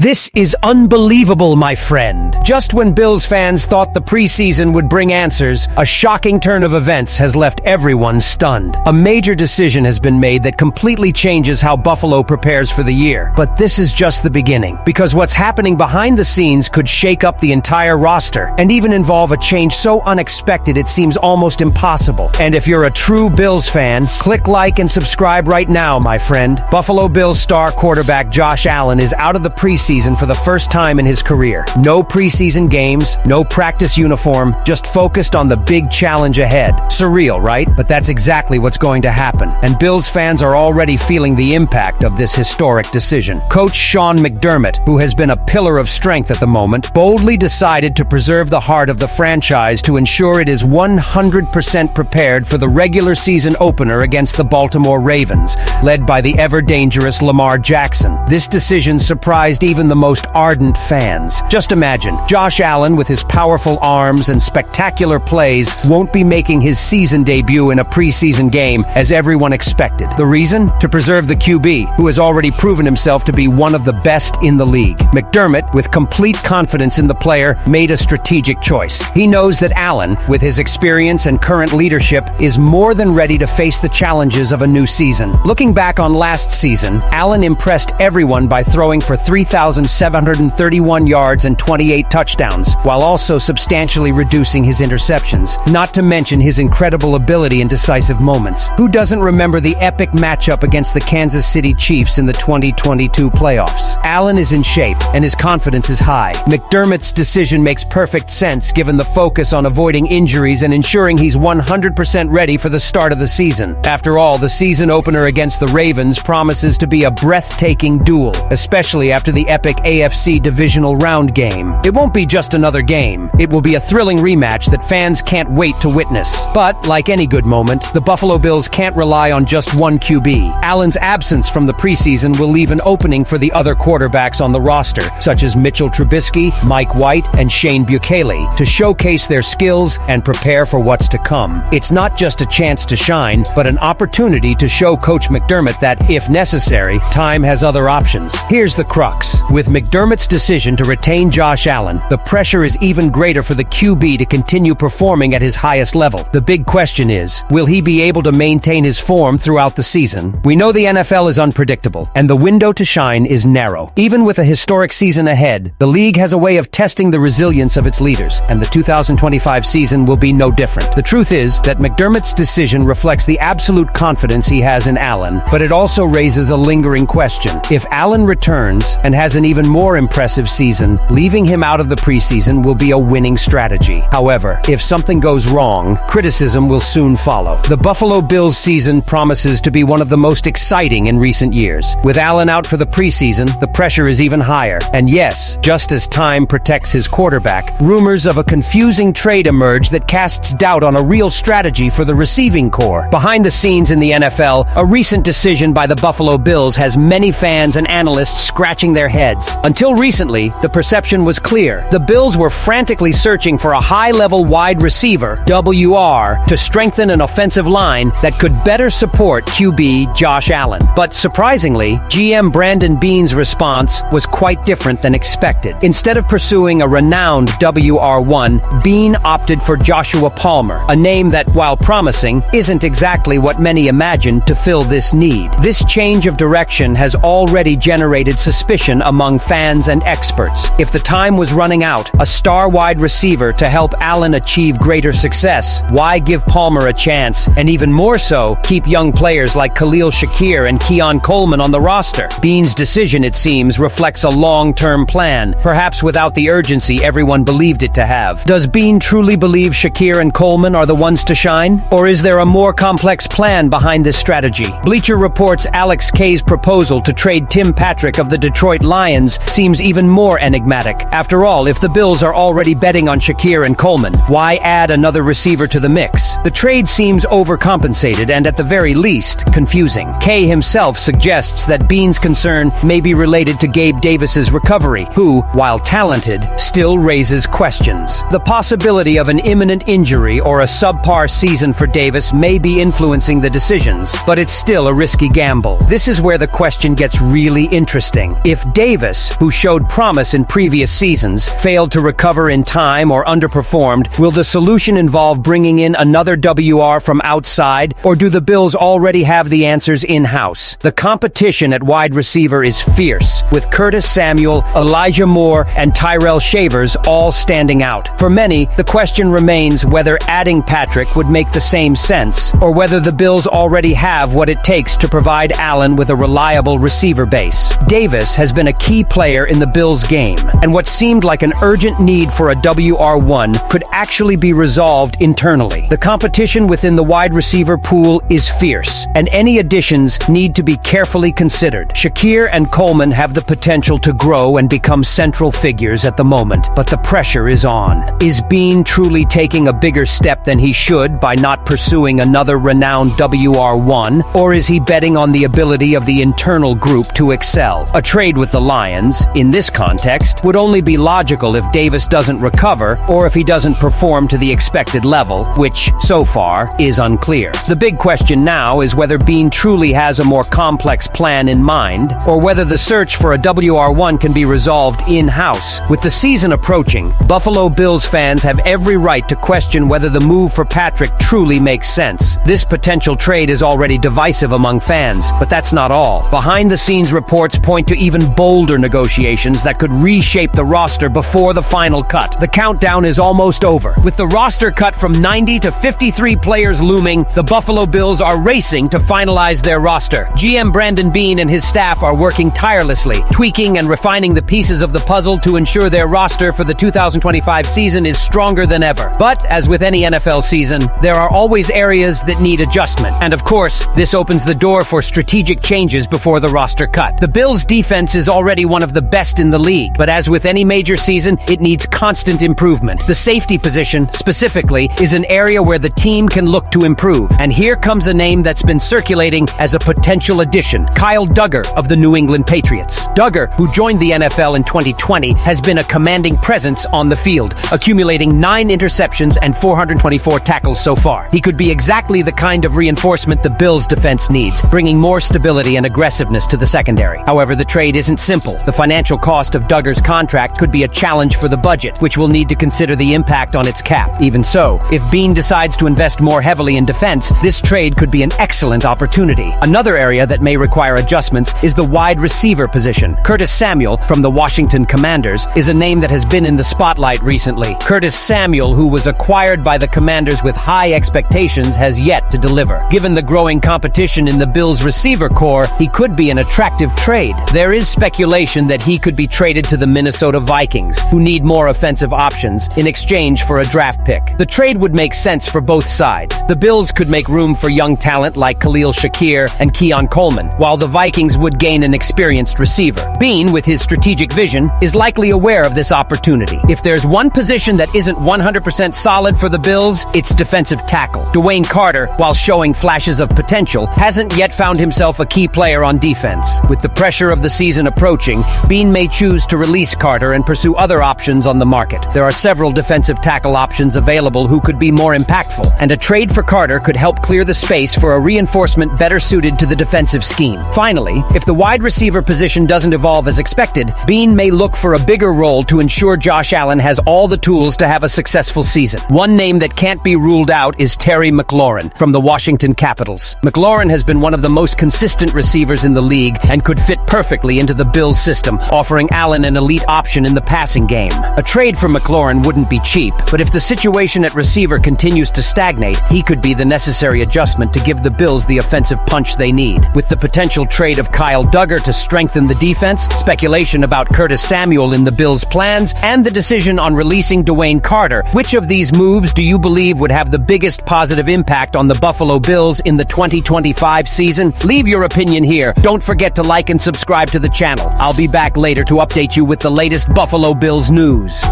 This is unbelievable, my friend. Just when Bills fans thought the preseason would bring answers, a shocking turn of events has left everyone stunned. A major decision has been made that completely changes how Buffalo prepares for the year. But this is just the beginning, because what's happening behind the scenes could shake up the entire roster and even involve a change so unexpected it seems almost impossible. And if you're a true Bills fan, click like and subscribe right now, my friend. Buffalo Bills star quarterback Josh Allen is out of the preseason for the first time in his career. No preseason games, no practice uniform, just focused on the big challenge ahead. Surreal, right? But that's exactly what's going to happen. And Bills fans are already feeling the impact of this historic decision. Coach Sean McDermott, who has been a pillar of strength at the moment, boldly decided to preserve the heart of the franchise to ensure it is 100% prepared for the regular season opener against the Baltimore Ravens, led by the ever-dangerous Lamar Jackson. This decision surprised even the most ardent fans. Just imagine, Josh Allen, with his powerful arms and spectacular plays, won't be making his season debut in a preseason game as everyone expected. The reason? To preserve the QB, who has already proven himself to be one of the best in the league. McDermott, with complete confidence in the player, made a strategic choice. He knows that Allen, with his experience and current leadership, is more than ready to face the challenges of a new season. Looking back on last season, Allen impressed everyone by throwing for 3,731 yards and 28 touchdowns, while also substantially reducing his interceptions, not to mention his incredible ability in decisive moments. Who doesn't remember the epic matchup against the Kansas City Chiefs in the 2022 playoffs? Allen is in shape, and his confidence is high. McDermott's decision makes perfect sense given the focus on avoiding injuries and ensuring he's 100% ready for the start of the season. After all, the season opener against the Ravens promises to be a breathtaking duel, especially after the epic AFC divisional round game. It won't be just another game. It will be a thrilling rematch that fans can't wait to witness. But, like any good moment, the Buffalo Bills can't rely on just one QB. Allen's absence from the preseason will leave an opening for the other quarterbacks on the roster, such as Mitchell Trubisky, Mike White, and Shane Buechele, to showcase their skills and prepare for what's to come. It's not just a chance to shine, but an opportunity to show Coach McDermott that, if necessary, time has other options. Here's the crux. With McDermott's decision to retain Josh Allen, the pressure is even greater for the QB to continue performing at his highest level. The big question is, will he be able to maintain his form throughout the season? We know the NFL is unpredictable, and the window to shine is narrow. Even with a historic season ahead, the league has a way of testing the resilience of its leaders, and the 2025 season will be no different. The truth is that McDermott's decision reflects the absolute confidence he has in Allen, but it also raises a lingering question. If Allen returns and has an even more impressive season, leaving him out of the preseason will be a winning strategy. However, if something goes wrong, criticism will soon follow. The Buffalo Bills season promises to be one of the most exciting in recent years. With Allen out for the preseason, the pressure is even higher. And yes, just as time protects his quarterback, rumors of a confusing trade emerge that casts doubt on a real strategy for the receiving corps. Behind the scenes in the NFL, a recent decision by the Buffalo Bills has many fans and analysts scratching their heads. Until recently, the perception was clear. The Bills were frantically searching for a high-level wide receiver, WR, to strengthen an offensive line that could better support QB Josh Allen. But surprisingly, GM Brandon Beane's response was quite different than expected. Instead of pursuing a renowned WR1, Beane opted for Joshua Palmer, a name that, while promising, isn't exactly what many imagined to fill this need. This change of direction has already generated suspicion among fans and experts. If the time was running out, a star wide receiver to help Allen achieve greater success, why give Palmer a chance, and even more so, keep young players like Khalil Shakir and Keon Coleman on the roster? Beane's decision, it seems, reflects a long-term plan, perhaps without the urgency everyone believed it to have. Does Beane truly believe Shakir and Coleman are the ones to shine? Or is there a more complex plan behind this strategy? Bleacher Report's Alex K's proposal to trade Tim Patrick of the Detroit Lions seems even more enigmatic. After all, if the Bills are already betting on Shakir and Coleman, why add another receiver to the mix? The trade seems overcompensated and, at the very least, confusing. Kay himself suggests that Beane's concern may be related to Gabe Davis's recovery, who, while talented, still raises questions. The possibility of an imminent injury or a subpar season for Davis may be influencing the decisions, but it's still a risky gamble. This is where the question gets really interesting. If Davis Davis, who showed promise in previous seasons, failed to recover in time or underperformed, will the solution involve bringing in another WR from outside, or do the Bills already have the answers in-house? The competition at wide receiver is fierce, with Curtis Samuel, Elijah Moore, and Tyrell Shavers all standing out. For many, the question remains whether adding Patrick would make the same sense, or whether the Bills already have what it takes to provide Allen with a reliable receiver base. Davis has been a key player in the Bills' game, and what seemed like an urgent need for a WR1 could actually be resolved internally. The competition within the wide receiver pool is fierce, and any additions need to be carefully considered. Shakir and Coleman have the potential to grow and become central figures at the moment, but the pressure is on. Is Bean truly taking a bigger step than he should by not pursuing another renowned WR1, or is he betting on the ability of the internal group to excel? A trade with the Lions, in this context, would only be logical if Davis doesn't recover or if he doesn't perform to the expected level, which, so far, is unclear. The big question now is whether Bean truly has a more complex plan in mind, or whether the search for a WR1 can be resolved in-house. With the season approaching, Buffalo Bills fans have every right to question whether the move for Patrick truly makes sense. This potential trade is already divisive among fans, but that's not all. Behind-the-scenes reports point to even bolder negotiations that could reshape the roster before the final cut. The countdown is almost over. With the roster cut from 90 to 53 players looming, the Buffalo Bills are racing to finalize their roster. GM Brandon Bean and his staff are working tirelessly, tweaking and refining the pieces of the puzzle to ensure their roster for the 2025 season is stronger than ever. But, as with any NFL season, there are always areas that need adjustment. And of course, this opens the door for strategic changes before the roster cut. The Bills' defense is already one of the best in the league, but as with any major season, it needs constant improvement. The safety position, specifically, is an area where the team can look to improve. And here comes a name that's been circulating as a potential addition: Kyle Dugger of the New England Patriots. Dugger, who joined the NFL in 2020, has been a commanding presence on the field, accumulating 9 interceptions and 424 tackles so far. He could be exactly the kind of reinforcement the Bills' defense needs, bringing more stability and aggressiveness to the secondary. However, the trade isn't simple. The financial cost of Dugger's contract could be a challenge for the budget, which will need to consider the impact on its cap. Even so, if Bean decides to invest more heavily in defense, this trade could be an excellent opportunity. Another area that may require adjustments is the wide receiver position. Curtis Samuel, from the Washington Commanders, is a name that has been in the spotlight recently. Curtis Samuel, who was acquired by the Commanders with high expectations, has yet to deliver. Given the growing competition in the Bills' receiver core, he could be an attractive trade. There is speculation that he could be traded to the Minnesota Vikings, who need more offensive options, in exchange for a draft pick. The trade would make sense for both sides. The Bills could make room for young talent like Khalil Shakir and Keon Coleman, while the Vikings would gain an experienced receiver. Bean, with his strategic vision, is likely aware of this opportunity. If there's one position that isn't 100% solid for the Bills, it's defensive tackle. Dwayne Carter, while showing flashes of potential, hasn't yet found himself a key player on defense. With the pressure of the season approaching, Bean may choose to release Carter and pursue other options on the market. There are several defensive tackle options available who could be more impactful, and a trade for Carter could help clear the space for a reinforcement better suited to the defensive scheme. Finally, if the wide receiver position doesn't evolve as expected, Bean may look for a bigger role to ensure Josh Allen has all the tools to have a successful season. One name that can't be ruled out is Terry McLaurin from the Washington Capitals. McLaurin has been one of the most consistent receivers in the league and could fit perfectly into the Bills' system, offering Allen an elite option in the passing game. A trade for McLaurin wouldn't be cheap, but if the situation at receiver continues to stagnate, he could be the necessary adjustment to give the Bills the offensive punch they need. With the potential trade of Kyle Dugger to strengthen the defense, speculation about Curtis Samuel in the Bills' plans, and the decision on releasing Dwayne Carter, which of these moves do you believe would have the biggest positive impact on the Buffalo Bills in the 2025 season? Leave your opinion here. Don't forget to like and subscribe to the channel. I'll be back later to update you with the latest Buffalo Bills news.